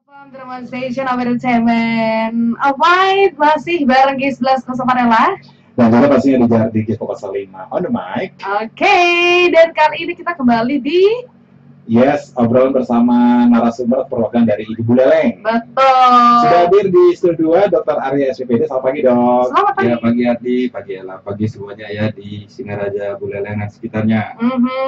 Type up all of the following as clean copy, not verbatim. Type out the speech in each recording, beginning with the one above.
From Drama Station of Entertainment. Alright, masih bareng G11 Kosoparela. Dan juga pastinya di G05 on the mic. Oke, dan kali ini kita kembali di Yes, obrolan bersama narasumber perwakilan dari Ibu Buleleng. Betul. Sudah hadir di studio 2, Dr. Arya SPPD. Selamat pagi, Dok. Selamat pagi. Ya, pagi Ardi, pagi Ella, pagi semuanya ya di Singaraja, Buleleng dan sekitarnya.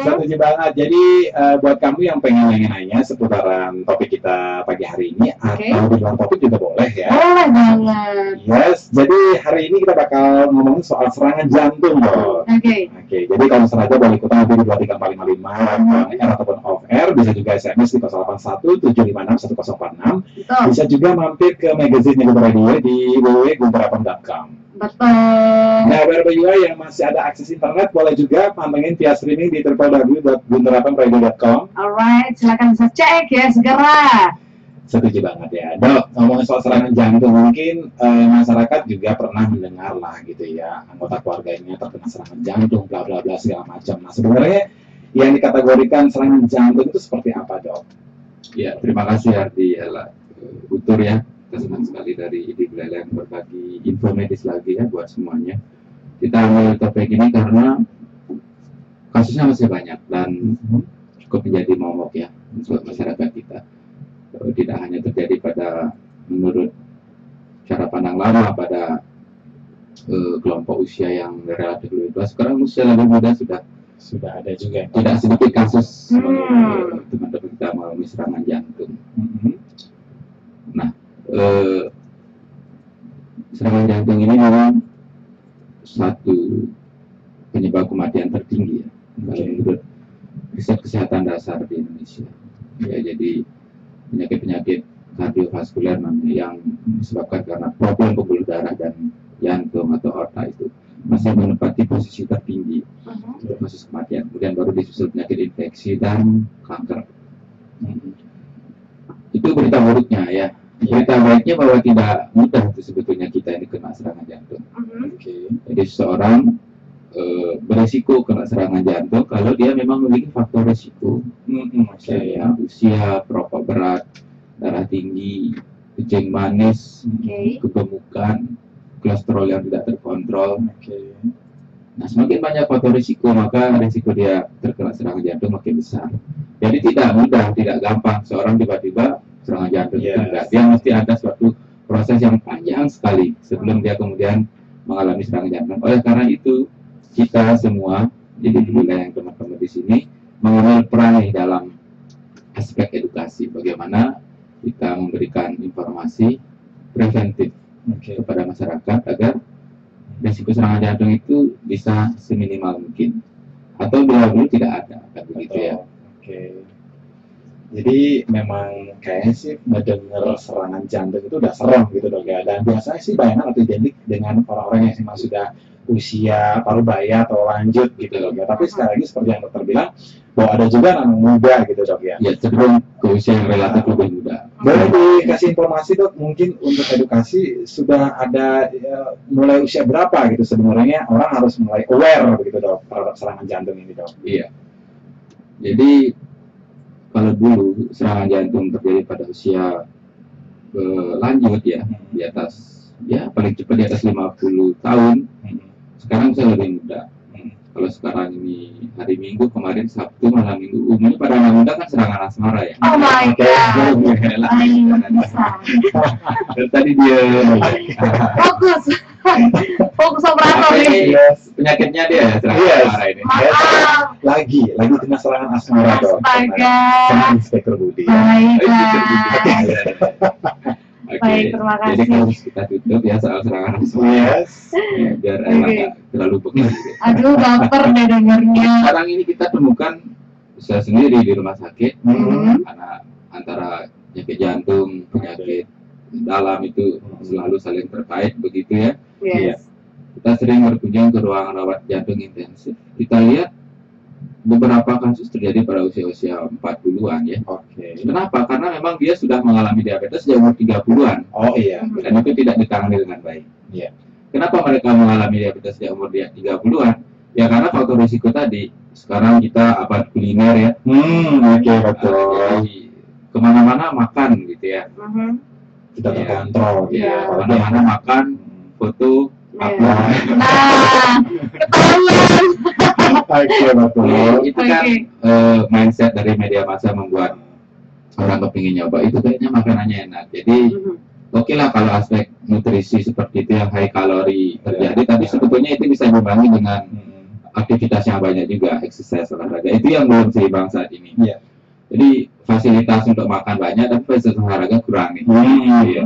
Setuju banget. Jadi buat kamu yang pengen nanya-nanya seputaran topik kita pagi hari ini, atau di luar topik juga boleh ya. Boleh banget. Yes, jadi hari ini kita bakal ngomongin soal serangan jantung, Dok. Oke. Jadi kalau sengaja boleh ikutan nanti di 23455 on air ataupun off air, bisa juga SMS di 081 756 1046. Betul. Bisa juga mampir ke magazine Guntur Radio di www.gunturapem.com. Betul. Nah, bagi yang masih ada akses internet, boleh juga pantengin via streaming di www.gunturapemradio.com. Alright, silakan bisa cek ya segera. Setuju banget ya, Dok. Ngomongin soal serangan jantung, mungkin masyarakat juga pernah mendengar lah gitu ya, anggota keluarganya terkena serangan jantung, bla bla bla segala macam. Nah, sebenarnya yang dikategorikan serangan jantung itu seperti apa, Dok? Ya, terima kasih Ardi, Ella, Guntur ya. Kita senang sekali dari Ibu Buleleng berbagi info medis lagi ya buat semuanya. Kita ambil topik ini karena kasusnya masih banyak dan cukup menjadi momok ya untuk masyarakat kita. Tidak hanya terjadi pada menurut cara pandang lama pada kelompok usia yang relatif lebih tua, sekarang usia lebih muda sudah ada juga tidak sedikit kasus teman-teman kita mengalami serangan jantung. Nah, serangan jantung ini memang satu penyebab kematian tertinggi ya, kalau menurut riset kesehatan dasar di Indonesia. Ya, jadi penyakit-penyakit kardiovaskuler yang disebabkan karena problem pembuluh darah dan jantung atau aorta itu masih menempati posisi tertinggi untuk kasus kematian. Kemudian baru disusul penyakit infeksi dan kanker. Itu berita buruknya ya. Berita baiknya bahwa tidak mudah itu sebetulnya kita ini kena serangan jantung. Jadi seseorang beresiko kena serangan jantung kalau dia memang memiliki faktor resiko, ya, usia, perokok berat, darah tinggi, kencing manis, kegemukan, kolesterol yang tidak terkontrol. Nah, semakin banyak faktor risiko, maka risiko dia terkena serangan jantung makin besar. Jadi tidak mudah, tidak gampang seorang tiba-tiba serangan jantung itu enggak. Dia mesti ada suatu proses yang panjang sekali sebelum dia kemudian mengalami serangan jantung. Oleh karena itu, kita semua, jadi yang teman-teman di sini, mengambil peran dalam aspek edukasi. Bagaimana kita memberikan informasi preventif kepada masyarakat agar risiko serangan jantung itu bisa seminimal mungkin atau bila perlu tidak ada, kan begitu ya. Jadi memang kayaknya sih mendengar serangan jantung itu udah serem gitu, Dok ya. Dan biasanya sih bayangan atau identik dengan orang-orang yang masih sudah usia paruh baya atau lanjut gitu, Dok ya. Tapi sekali lagi seperti yang dokter bilang, bahwa ada juga anak muda gitu, Dok ya. Ya, cenderung ke usia yang relatif lebih muda. Boleh dikasih informasi, Dok, mungkin untuk edukasi sudah ada mulai usia berapa gitu sebenarnya orang harus mulai aware begitu, Dok, terhadap serangan jantung ini, Dok. Iya. Jadi kalau dulu serangan jantung terjadi pada usia lanjut ya, di atas ya paling cepat di atas 50 tahun. Sekarang saya lebih muda. Kalau sekarang ini hari Minggu, kemarin Sabtu, malam Minggu, umumnya pada anak muda kan serangan asmara ya. Oh my God. Dan tadi dia Fokus operator nih. Penyakitnya dia serangan asmara ini. Lagi kena serangan asmara, Dok. Astaga. Sama Inspektur Budi. Baik, terima kasih. Jadi harus kita tutup ya soal serangan asmara. Ya, biar nggak terlalu begitu. Aduh, baper deh dengernya. Sekarang ini kita temukan saya sendiri di rumah sakit karena antara penyakit jantung, penyakit dalam itu selalu saling terkait begitu ya. Kita sering berkunjung ke ruang rawat jantung intensif. Kita lihat beberapa kasus terjadi pada usia-usia 40-an ya. Kenapa? Karena memang dia sudah mengalami diabetes sejak umur 30-an. Dan itu tidak ditangani dengan baik. Kenapa mereka mengalami diabetes sejak umur 30-an? Ya karena faktor risiko tadi. Sekarang kita abad kuliner ya. Betul. Jadi kemana-mana makan gitu ya, Tidak Iya. terkontrol gitu Iya. ya. Apalagi kemana-mana makan, foto, Nah, ketahuan. Oke, betul. itu kan Oke. mindset dari media massa membuat orang kepingin nyoba itu kayaknya makanannya enak. Jadi oke lah kalau aspek nutrisi seperti itu yang high kalori terjadi, tapi sebetulnya itu bisa diimbangi dengan aktivitas yang banyak juga, exercise, olahraga. Itu yang belum seimbang saat ini. Iya. Jadi fasilitas untuk makan banyak, tapi fasilitas olahraga kurang nih. Iya.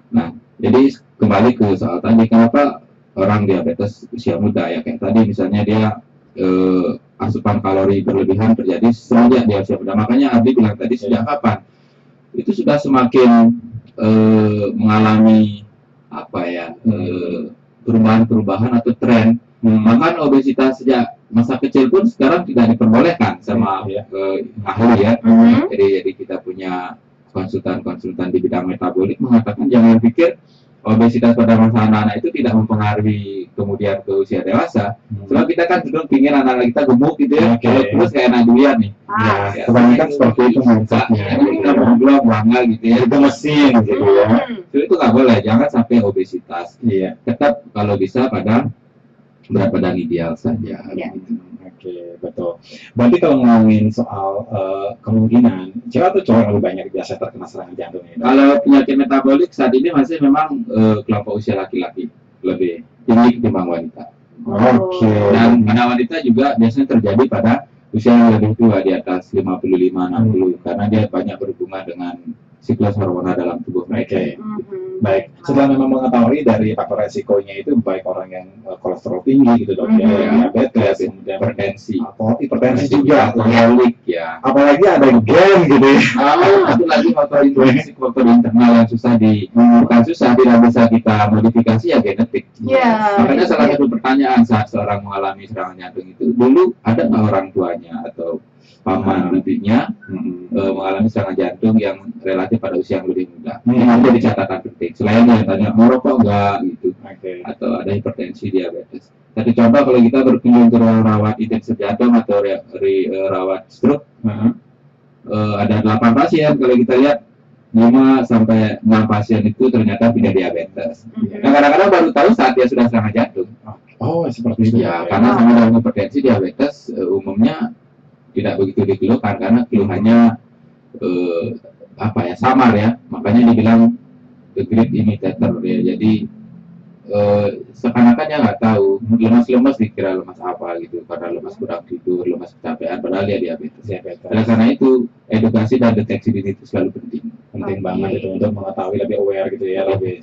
Nah, jadi kembali ke soal tadi, kenapa orang diabetes usia muda ya, kayak tadi misalnya dia asupan kalori berlebihan terjadi sejak dia usia muda. Makanya Abdi bilang tadi sejak kapan? Itu sudah semakin mengalami apa ya, perubahan-perubahan atau tren. Bahkan obesitas sejak masa kecil pun sekarang tidak diperbolehkan sama ahli ya. Jadi kita punya konsultan-konsultan di bidang metabolik mengatakan jangan pikir obesitas pada masa anak-anak itu tidak mempengaruhi kemudian ke usia dewasa. Sebab kita kan cenderung pingin anak-anak kita gemuk gitu ya, kalau terus kayak anak durian nih. Ya, kebanyakan seperti itu mindsetnya. Kita bergerak bangga gitu ya. Itu mesin gitu ya. Itu nggak boleh, jangan sampai obesitas. Iya. Tetap kalau bisa pada berat badan ideal saja. Iya. Oke, betul. Berarti kalau ngomongin soal kemungkinan cewek atau cowok yang lebih banyak biasa terkena serangan jantung ini? Kalau penyakit metabolik saat ini masih memang kelompok usia laki-laki lebih tinggi ketimbang wanita. Oke. Dan pada wanita juga biasanya terjadi pada usia yang lebih tua, di atas 55-60, karena dia banyak berhubungan dengan siklus hormonal dalam tubuh mereka. Baik, setelah memang mengetahui dari faktor resikonya itu baik orang yang kolesterol tinggi gitu dok, ya, diabetes, kemudian Hipertensi, atau hipertensi juga, alkoholik ya. apalagi ada gen gitu ya. Itu lagi faktor intrinsik, faktor internal yang susah bukan susah, tidak bisa kita modifikasi ya, genetik. Iya. Makanya salah satu pertanyaan saat seorang mengalami serangan jantung itu, dulu ada nggak orang tuanya atau paman bibinya mengalami serangan jantung yang relatif pada usia yang lebih muda? Ini jadi catatan penting. Selain yang tanya merokok nggak gitu, atau ada hipertensi, diabetes. Tapi coba kalau kita berkunjung ke ruang rawat intensif jantung atau rawat stroke, ada 8 pasien, kalau kita lihat 5 sampai 6 pasien itu ternyata tidak diabetes. Nah, kadang-kadang baru tahu saat dia sudah serangan jantung. Oh, seperti itu. Ya, karena sama dalam hipertensi, diabetes umumnya tidak begitu dikeluhkan karena keluhannya samar ya, makanya dibilang the great imitator ya. Jadi seakan-akan dia nggak tahu, lemas-lemas dikira lemas apa gitu, karena lemas kurang tidur, lemas kecapean, padahal dia diabetes. Oleh karena itu edukasi dan deteksi dini itu selalu penting banget itu untuk mengetahui, lebih aware gitu ya, lebih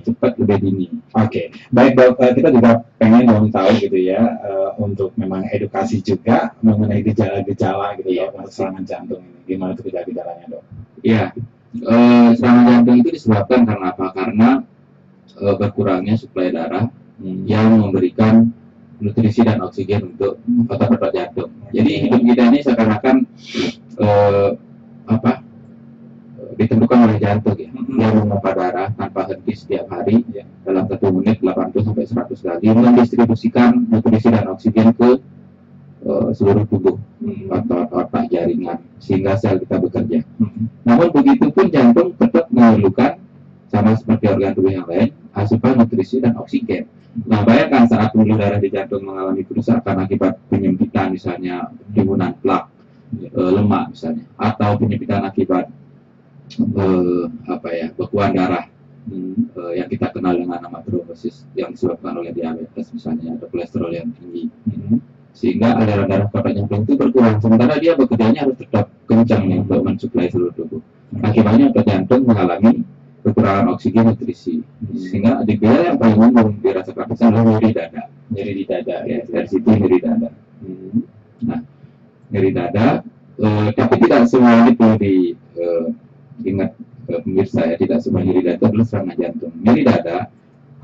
cepat, lebih dini. Oke, baik dok, kita juga pengen dong tahu gitu ya, untuk memang edukasi juga mengenai gejala-gejala gitu ya, untuk serangan jantung ini. Gimana tuh gejala-gejalanya dok? Iya, serangan jantung itu disebabkan karena apa? Karena berkurangnya suplai darah yang memberikan nutrisi dan oksigen untuk otot-otot jantung. Jadi hidup kita ini seakan-akan ditentukan oleh jantung ya. Dia memompa darah tanpa henti setiap hari dalam 1 menit 80 sampai 100 kali, mendistribusikan nutrisi dan oksigen ke seluruh tubuh, otot-otak, jaringan, sehingga sel kita bekerja. Namun begitu pun jantung tetap memerlukan, sama seperti organ tubuh yang lain, asupan nutrisi dan oksigen. Nah, bayangkan saat pembuluh darah di jantung mengalami kerusakan akibat penyempitan, misalnya timbunan plak, lemak misalnya, atau penyempitan akibat bekuan darah yang kita kenal dengan nama trombosis yang disebabkan oleh diabetes misalnya, atau kolesterol yang tinggi, sehingga aliran darah ke otot jantung itu berkurang, sementara dia bekerjanya harus tetap kencang untuk mensuplai seluruh tubuh. Akibatnya otot jantung mengalami kekurangan oksigen, nutrisi, sehingga gejala yang paling umum dirasakan adalah nyeri di dada ya, dari situ nyeri dada. Nah, nyeri dada, tapi tidak semua itu diingat pemirsa ya, tidak semua nyeri dada itu adalah serangan jantung. Nyeri dada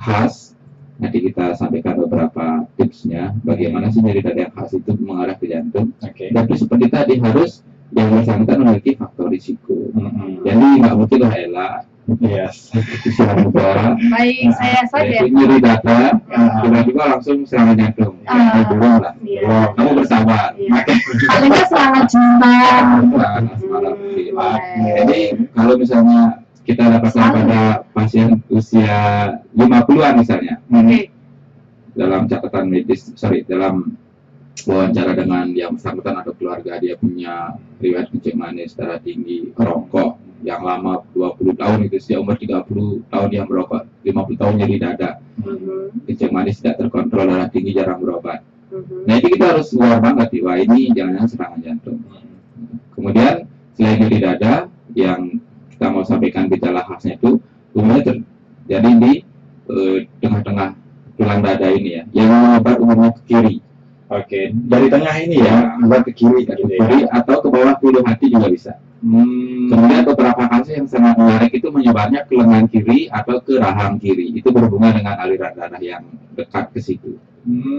khas, nanti kita sampaikan beberapa tipsnya bagaimana sih nyeri dada yang khas itu mengarah ke jantung. Tapi seperti tadi harus yang bersangkutan memiliki faktor risiko. Jadi nggak mungkin lah Yes. usia muda. Baik, saya saja. Itu nyeri dada, tiba-tiba langsung serangan jantung. Belum lah. Iya. Kamu bersabar. Iya. Paling nggak serangan cinta. Jadi kalau misalnya kita dapatkan pada pasien usia 50-an misalnya, Oke. dalam catatan medis, dalam wawancara dengan yang bersangkutan atau keluarga, dia punya riwayat kencing manis, darah tinggi, rokok yang lama 20 tahun, itu sejak umur 30 tahun yang merokok, 50 tahun nyeri dada, kencing manis tidak terkontrol, darah tinggi, jarang berobat. Nah itu kita harus aware banget, wah ini jangan-jangan serangan jantung. Kemudian selain nyeri dada, yang kita mau sampaikan gejala khasnya itu umumnya terjadi di tengah-tengah tulang dada ini ya, yang menyebar umumnya ke kiri. Oke, dari tengah ini ya, menyebar ke kiri, ke kiri atau ke bawah ke ulu hati juga bisa. Kemudian beberapa kasus yang sangat menarik itu menyebarnya ke lengan kiri atau ke rahang kiri. Itu berhubungan dengan aliran darah yang dekat ke situ.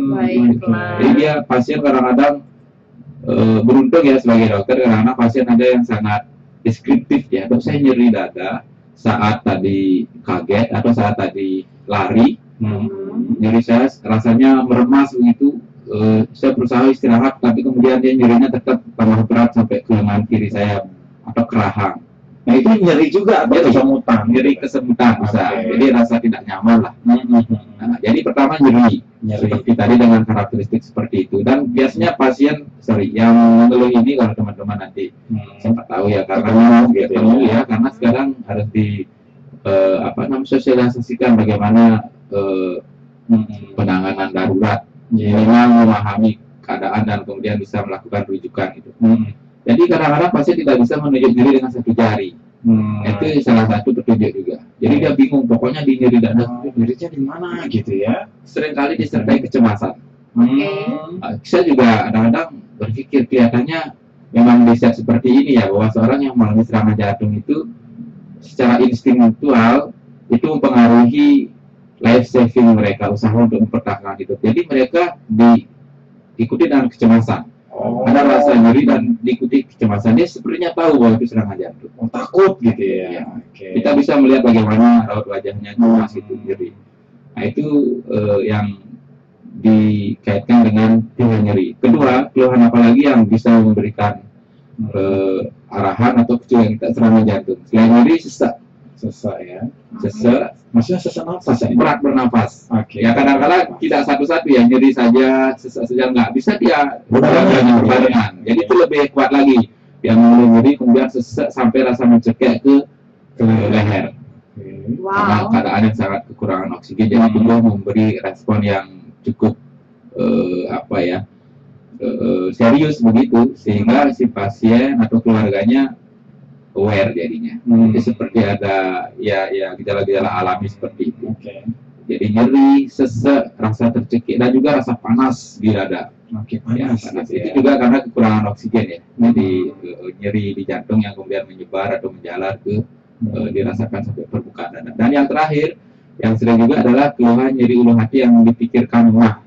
Baiklah. Jadi dia pasien kadang-kadang beruntung ya sebagai dokter, karena pasien ada yang sangat deskriptif ya, dok saya nyeri dada saat tadi kaget atau saat tadi lari, nyeri saya rasanya meremas begitu. Saya berusaha istirahat, tapi kemudian dia nyerinya tetap tambah berat sampai ke lengan kiri saya atau ke rahang. Nah itu nyeri juga atau kesemutan? Nyeri kesemutan bisa. Jadi rasa tidak nyaman lah. Nah, jadi pertama nyeri seperti tadi dengan karakteristik seperti itu. Dan biasanya pasien yang mengeluh ini, kalau teman-teman nanti sempat tahu ya, karena karena sekarang harus di sosialisasikan bagaimana penanganan darurat. Memang memahami keadaan dan kemudian bisa melakukan rujukan itu. Jadi kadang-kadang pasien tidak bisa menunjuk nyeri dengan satu jari. Itu salah satu petunjuk juga. Jadi dia bingung, pokoknya di nyeri dada, nyerinya di mana gitu ya. Seringkali disertai kecemasan. Saya juga kadang-kadang berpikir kelihatannya memang di saat seperti ini ya, bahwa seorang yang mengalami serangan jantung itu secara instingtual itu mempengaruhi life saving mereka, usaha untuk mempertahankan hidup. Jadi mereka diikuti dengan kecemasan. Ada rasa nyeri dan diikuti kecemasan. Dia sepertinya tahu bahwa itu serangan jantung. Takut gitu ya. Kita bisa melihat bagaimana raut wajahnya cemas itu nyeri. Nah itu yang dikaitkan dengan keluhan nyeri. Kedua, keluhan apalagi yang bisa memberikan arahan atau kecuali kita serangan jantung. Selain nyeri, sesak ya. Sesak. Maksudnya sesak nafas ya? Berat bernafas. Ya kadang-kadang tidak satu-satu ya, nyeri saja, sesak saja nggak bisa, dia berbarengan. Jadi itu lebih kuat lagi. Yang mulai nyeri kemudian sesak sampai rasa mencekik ke leher. Karena keadaan yang sangat kekurangan oksigen, jadi tubuh memberi respon yang cukup serius begitu, sehingga si pasien atau keluarganya aware jadinya. Jadi seperti ada gejala-gejala alami seperti itu. Jadi nyeri, sesak, rasa tercekik, dan juga rasa panas di dada. Panas. Itu juga karena kekurangan oksigen ya. Jadi nyeri di jantung yang kemudian menyebar atau menjalar ke dirasakan sampai permukaan dada. Dan yang terakhir, yang sering juga adalah keluhan nyeri ulu hati yang dipikirkan mah.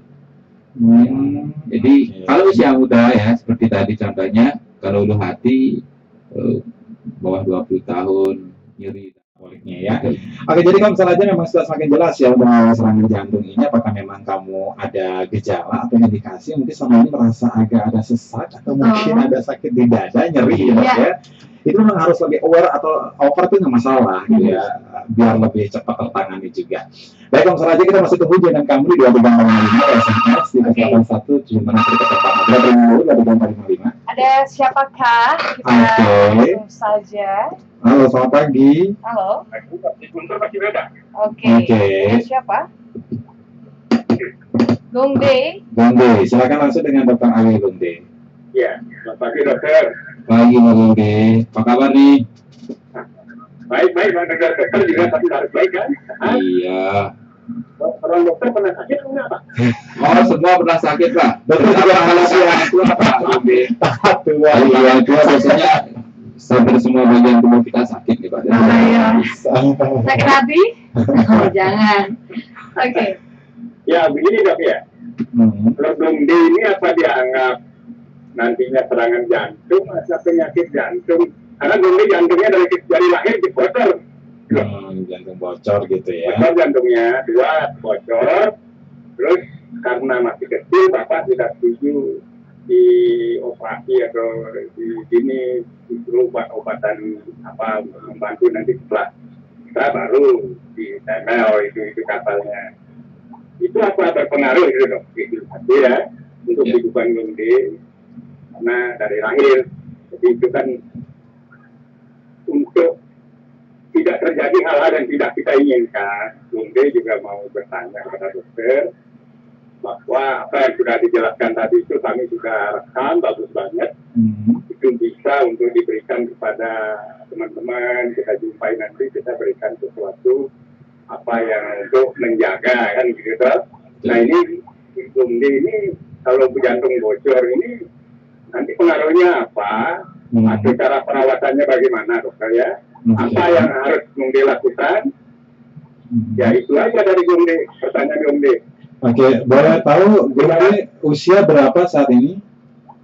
Jadi kalau usia muda ya, seperti tadi contohnya, kalau ulu hati bawah 20 tahun nyeri poliknya ya. Oke, jadi kalau misalnya aja memang sudah semakin jelas ya bahwa serangan jantung ini, apakah memang kamu ada gejala atau indikasi mungkin selama ini merasa agak ada sesak atau mungkin ada sakit di dada, nyeri ya. Itu memang harus lebih aware atau over itu nggak masalah gitu ya, biar lebih cepat tertangani juga. Baik, kalau misalnya aja kita masih tunggu dengan kamu di 2345 SMS di 81 gimana kesempatan berapa dulu 2345. Ada siapakah? Kita langsung saja. Halo, selamat pagi. Halo. Oke. Siapa? Gongde. Silakan langsung dengan Dr. Ali Gongde. Ya, selamat pagi dokter. Pagi Mas Gongde, apa kabar nih? Baik, dokter juga tapi harus baik kan? Iya. Orang dokter pernah sakit atau enggak, Pak? Oh, semua pernah sakit, Pak. Dokter juga manusia. Pak Gongde. Iya, biasanya sampai semua bagian tubuh kita sakit nih, Pak. Sakit hati? Jangan. Oke. Ya, begini dok ya. Kalau Gongde ini apa dianggap nantinya serangan jantung atau penyakit jantung? Karena Gongde jantungnya dari lahir dipotong. Jantung bocor gitu ya. Bocor jantungnya, 2 bocor. Terus karena masih kecil, bapak tidak setuju dioperasi atau di sini disuruh obat-obatan apa untuk membantu nanti setelah kita baru di TML itu katanya. Itu apa berpengaruh gitu dok? Itu satu ya untuk kehidupan Gombe karena dari lahir. Jadi itu kan untuk tidak terjadi hal-hal yang tidak kita inginkan. Gombe juga mau bertanya kepada dokter bahwa apa yang sudah dijelaskan tadi itu kami sudah rekam bagus banget. Itu bisa untuk diberikan kepada teman-teman, kita jumpai nanti, kita berikan sesuatu apa yang untuk menjaga kan gitu. Nah ini Gombe ini kalau jantung bocor ini nanti pengaruhnya apa? Atau cara perawatannya bagaimana dokter ya? Apa yang harus Gombe lakukan? Ya itu aja dari Gombe, pertanyaan Gombe. Oke, boleh tahu Gombe usia berapa saat ini?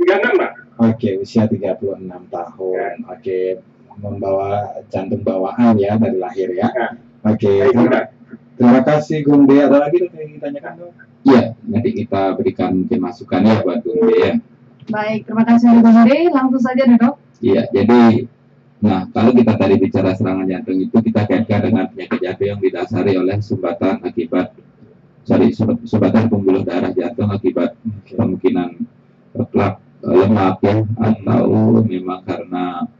36 Pak. Oke, usia 36 tahun. Ya. Oke, membawa jantung bawaan ya dari lahir ya. Ya. Oke, terima kasih Gombe. Ada lagi dok yang ditanyakan dok? Iya, nanti kita berikan masukannya buat Gombe ya. Baik, terima kasih Gombe. Langsung saja dok. Iya, jadi nah kalau kita tadi bicara serangan jantung itu kita kaitkan dengan penyakit jantung yang didasari oleh sumbatan pembuluh darah jantung akibat kemungkinan plak lemak ya atau memang karena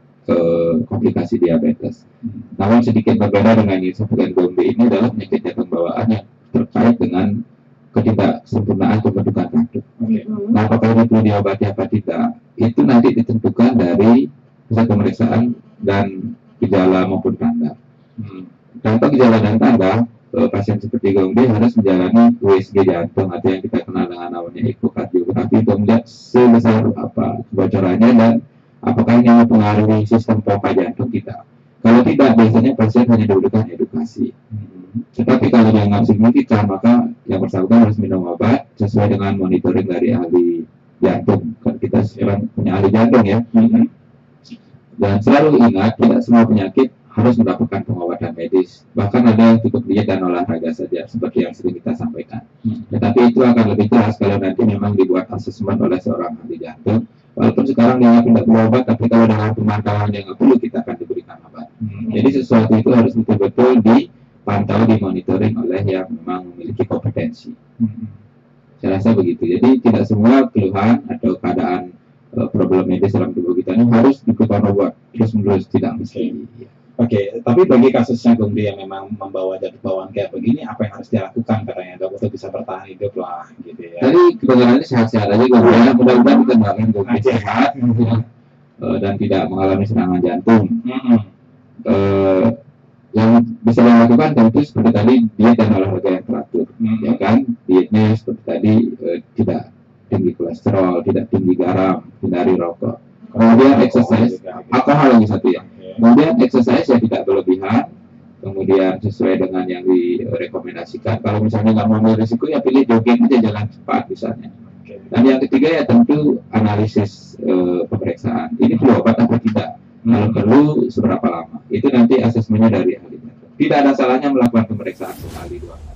komplikasi diabetes. Namun sedikit berbeda dengan disebutkan Gombe ini adalah penyakit jantung bawaan yang terkait dengan ketidaksempurnaan pembentukan jantung. Nah, apakah ini perlu diobati apa tidak? Itu nanti ditentukan dari hasil pemeriksaan dan gejala maupun tanda. Contoh gejala dan tanda, pasien seperti Gombe harus menjalani USG jantung atau yang kita kenal dengan namanya ekokardiografi untuk melihat sebesar apa kebocorannya dan apakah ini mempengaruhi sistem pompa jantung kita. Kalau tidak, biasanya pasien hanya diberikan edukasi. Tetapi kalau dianggap signifikan, maka yang bersangkutan harus minum obat sesuai dengan monitoring dari ahli jantung. Kan kita sekarang punya ahli jantung ya. Dan selalu ingat, tidak semua penyakit harus mendapatkan pengobatan medis. Bahkan ada yang cukup diet dan olahraga saja, seperti yang sering kita sampaikan. Tetapi itu akan lebih jelas kalau nanti memang dibuat asesmen oleh seorang ahli jantung. Walaupun sekarang dia tidak perlu obat, tapi kalau dengan pemantauan yang perlu, kita akan diberikan obat. Jadi sesuatu itu harus betul-betul dipantau, dimonitoring oleh yang memang memiliki kompetensi. Saya rasa begitu. Jadi tidak semua keluhan atau keadaan problem medis dalam tubuh kita ini harus diberikan obat terus-menerus, tidak mesti. Oke, tapi bagi kasusnya Gombe yang memang membawa jantung bawaan kayak begini, apa yang harus dilakukan katanya dok untuk bisa bertahan hidup lah gitu ya? Tadi kebenarannya sehat-sehat aja Gombe, mudah-mudahan kita doakan Gombe sehat dan tidak mengalami serangan jantung. Yang bisa dilakukan tentu seperti tadi diet dan olahraga yang teratur, ya kan? Dietnya seperti tadi tidak tinggi kolesterol, tidak tinggi garam, hindari rokok. Kemudian exercise, alkohol lagi satu ya. Kemudian exercise yang tidak berlebihan, kemudian sesuai dengan yang direkomendasikan. Kalau misalnya nggak mau ambil risiko ya pilih jogging aja, jalan cepat misalnya. Dan yang ketiga ya tentu analisis pemeriksaan. Ini perlu obat atau tidak? Kalau perlu seberapa lama? Itu nanti asesmennya dari ahli. Tidak ada salahnya melakukan pemeriksaan sekali 2 kali.